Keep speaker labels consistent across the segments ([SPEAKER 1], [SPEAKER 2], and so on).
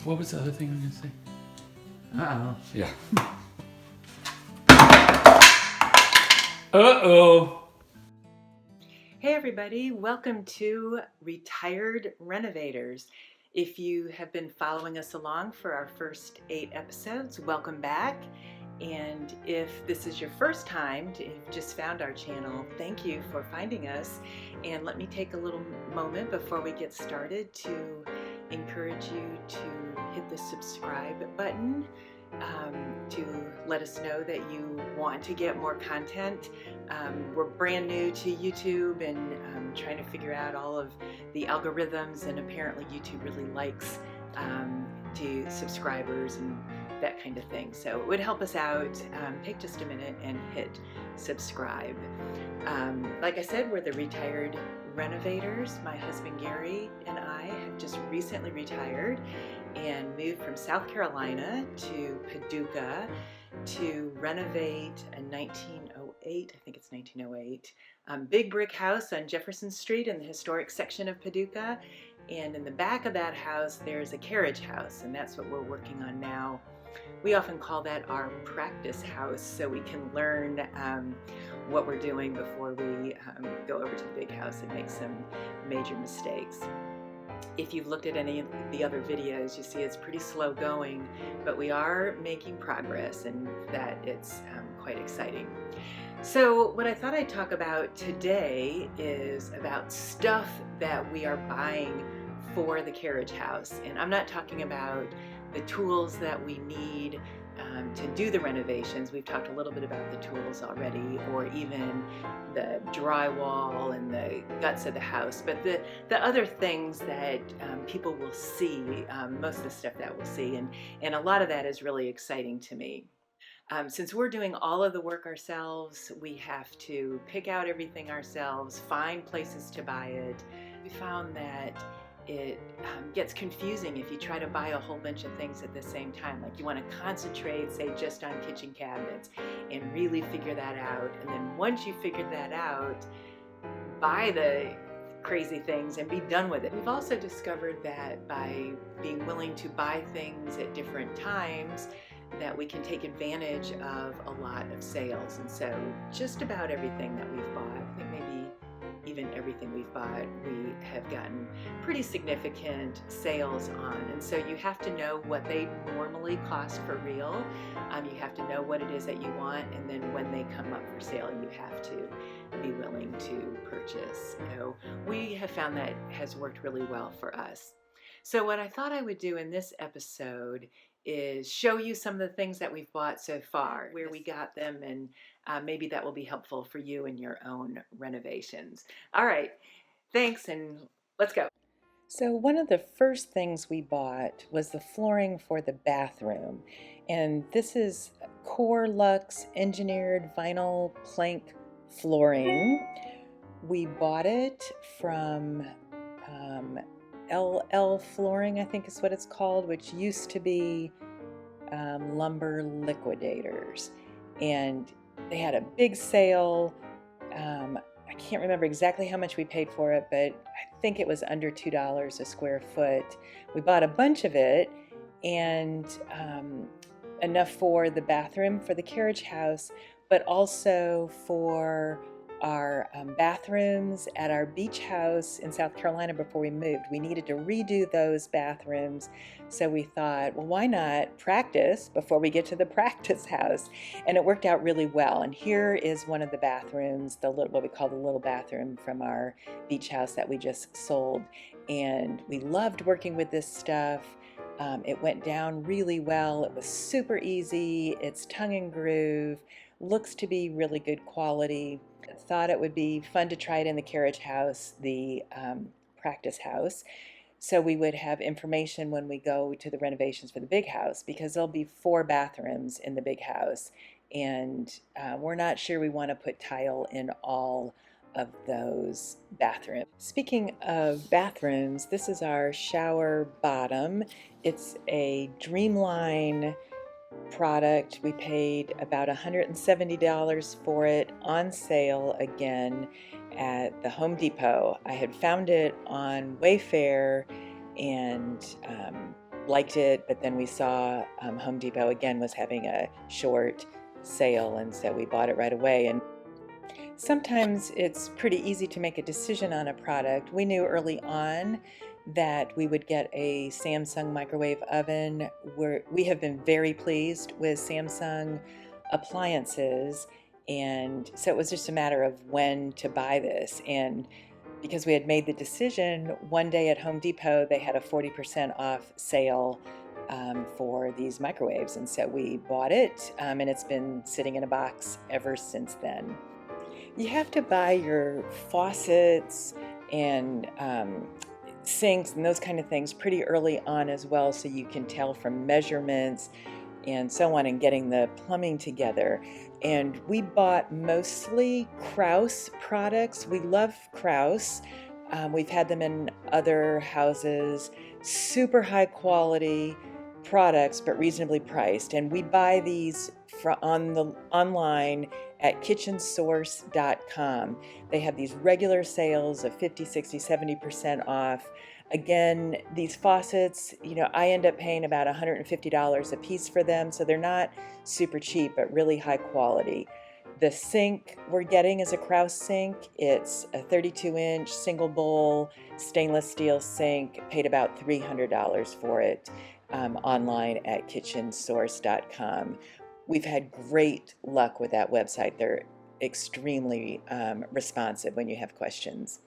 [SPEAKER 1] What was the other thing I'm gonna say?
[SPEAKER 2] Uh-oh.
[SPEAKER 1] Yeah. Uh-oh.
[SPEAKER 3] Hey everybody, welcome to Retired Renovators. If you have been following us along for our first 8 episodes, welcome back. And if this is your first time, if you've just found our channel, thank you for finding us. And let me take a little moment before we get started to encourage you to hit the subscribe button to let us know that you want to get more content. We're brand new to YouTube and trying to figure out all of the algorithms, and apparently YouTube really likes to subscribers and that kind of thing. So it would help us out. Take just a minute and hit subscribe. Like I said, we're the Retired Renovators. My husband Gary and I have just recently retired and moved from South Carolina to Paducah to renovate a 1908, I think it's 1908, big brick house on Jefferson Street in the historic section of Paducah. And in the back of that house, there's a carriage house, and that's what we're working on now. We often call that our practice house, so we can learn what we're doing before we go over to the big house and make some major mistakes. If you've looked at any of the other videos, you see it's pretty slow going, but we are making progress, and that it's quite exciting. So what I thought I'd talk about today is about stuff that we are buying for the carriage house. And I'm not talking about the tools that we need to do the renovations. We've talked a little bit about the tools already, or even the drywall and the guts of the house, but the other things that people will see, most of the stuff that we'll see, and a lot of that is really exciting to me. Since we're doing all of the work ourselves, we have to pick out everything ourselves, find places to buy it. We found that it gets confusing if you try to buy a whole bunch of things at the same time. Like, you want to concentrate, say, just on kitchen cabinets and really figure that out. And then once you figured that out, buy the crazy things and be done with it. We've also discovered that by being willing to buy things at different times, that we can take advantage of a lot of sales. And so just about everything that we've bought, I think maybe even everything we've bought, we have gotten pretty significant sales on. And so you have to know what they normally cost for real. You have to know what it is that you want, and then when they come up for sale, you have to be willing to purchase. So we have found that has worked really well for us. So what I thought I would do in this episode is show you some of the things that we've bought so far, where we got them, and maybe that will be helpful for you in your own renovations. All right, thanks, and let's go. So one of the first things we bought was the flooring for the bathroom, and this is Core Luxe engineered vinyl plank flooring. We bought it from LL Flooring, I think is what it's called, which used to be Lumber Liquidators, and they had a big sale. I can't remember exactly how much we paid for it, but I think it was under $2 a square foot. We bought a bunch of it, and enough for the bathroom for the carriage house, but also for our bathrooms at our beach house in South Carolina before we moved. We needed to redo those bathrooms, so we thought, well, why not practice before we get to the practice house? And it worked out really well. And here is one of the bathrooms, what we call the little bathroom from our beach house that we just sold. And we loved working with this stuff. It went down really well. It was super easy. It's tongue and groove, looks to be really good quality. Thought it would be fun to try it in the carriage house, the practice house, so we would have information when we go to the renovations for the big house, because there'll be 4 bathrooms in the big house, and we're not sure we want to put tile in all of those bathrooms. Speaking of bathrooms, this is our shower bottom. It's a Dreamline product. We paid about $170 for it on sale again at the Home Depot. I had found it on Wayfair and liked it, but then we saw Home Depot again was having a short sale, and so we bought it right away. And sometimes it's pretty easy to make a decision on a product. We knew early on that we would get a Samsung microwave oven. We have been very pleased with Samsung appliances, and so it was just a matter of when to buy this. And because we had made the decision, one day at Home Depot they had a 40% off sale for these microwaves, and so we bought it, and it's been sitting in a box ever since then. You have to buy your faucets and sinks and those kind of things pretty early on as well, so you can tell from measurements and so on and getting the plumbing together. And we bought mostly Kraus products. We love Kraus. We've had them in other houses, super high quality products but reasonably priced, and we buy these online at kitchensource.com. They have these regular sales of 50, 60, 70% off. Again, these faucets, I end up paying about $150 a piece for them, so they're not super cheap but really high quality. The sink we're getting is a Kraus sink. It's a 32-inch single bowl stainless steel sink. Paid about $300 for it online at kitchensource.com. We've had great luck with that website. They're extremely responsive when you have questions.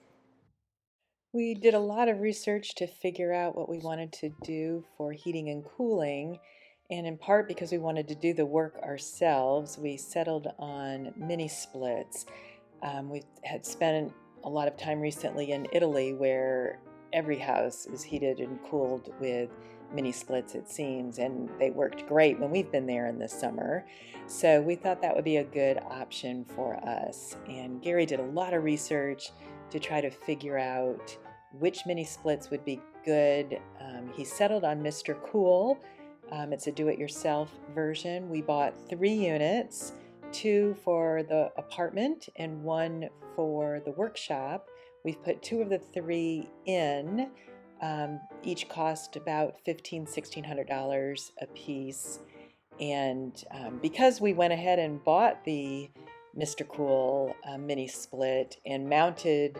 [SPEAKER 3] We did a lot of research to figure out what we wanted to do for heating and cooling, and in part because we wanted to do the work ourselves, we settled on mini splits. We had spent a lot of time recently in Italy, where every house is heated and cooled with mini splits, it seems, and they worked great when we've been there in the summer. So we thought that would be a good option for us. And Gary did a lot of research to try to figure out which mini splits would be good. He settled on Mr. Cool. It's a do-it-yourself version. We bought 3 units, 2 for the apartment and 1 for the workshop. We've put 2 of the 3 in. Each cost about $1,500–$1,600 a piece. And because we went ahead and bought the Mr. Cool mini split and mounted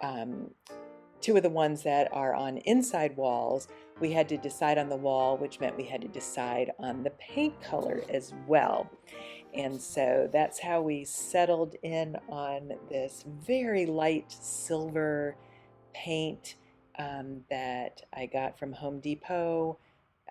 [SPEAKER 3] 2 of the ones that are on inside walls, we had to decide on the wall, which meant we had to decide on the paint color as well. And so that's how we settled in on this very light silver paint that I got from Home Depot.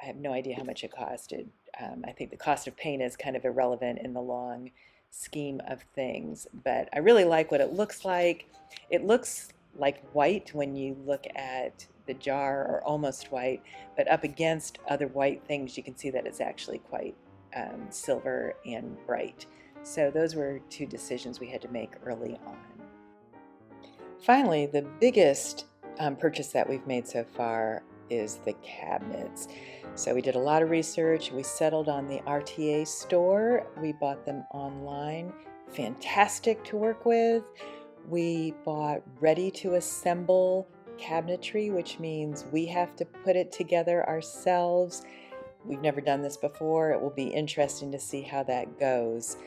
[SPEAKER 3] I have no idea how much it costed. I think the cost of paint is kind of irrelevant in the long scheme of things, but I really like what it looks like. It looks like white when you look at the jar, or almost white, but up against other white things you can see that it's actually quite silver and bright. So those were 2 decisions we had to make early on. Finally, the biggest purchase that we've made so far is the cabinets. So we did a lot of research. We settled on the RTA store. We bought them online. Fantastic to work with. We bought ready to assemble cabinetry, which means we have to put it together ourselves. We've never done this before. It will be interesting to see how that goes.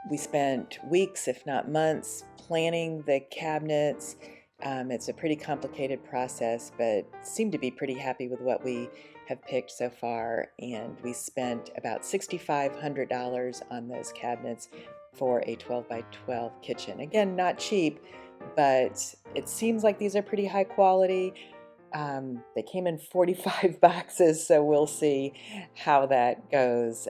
[SPEAKER 3] We spent weeks, if not months, planning the cabinets. It's a pretty complicated process, but seem to be pretty happy with what we have picked so far. And we spent about $6,500 on those cabinets for a 12 by 12 kitchen. Again, not cheap, but it seems like these are pretty high quality. They came in 45 boxes, so we'll see how that goes.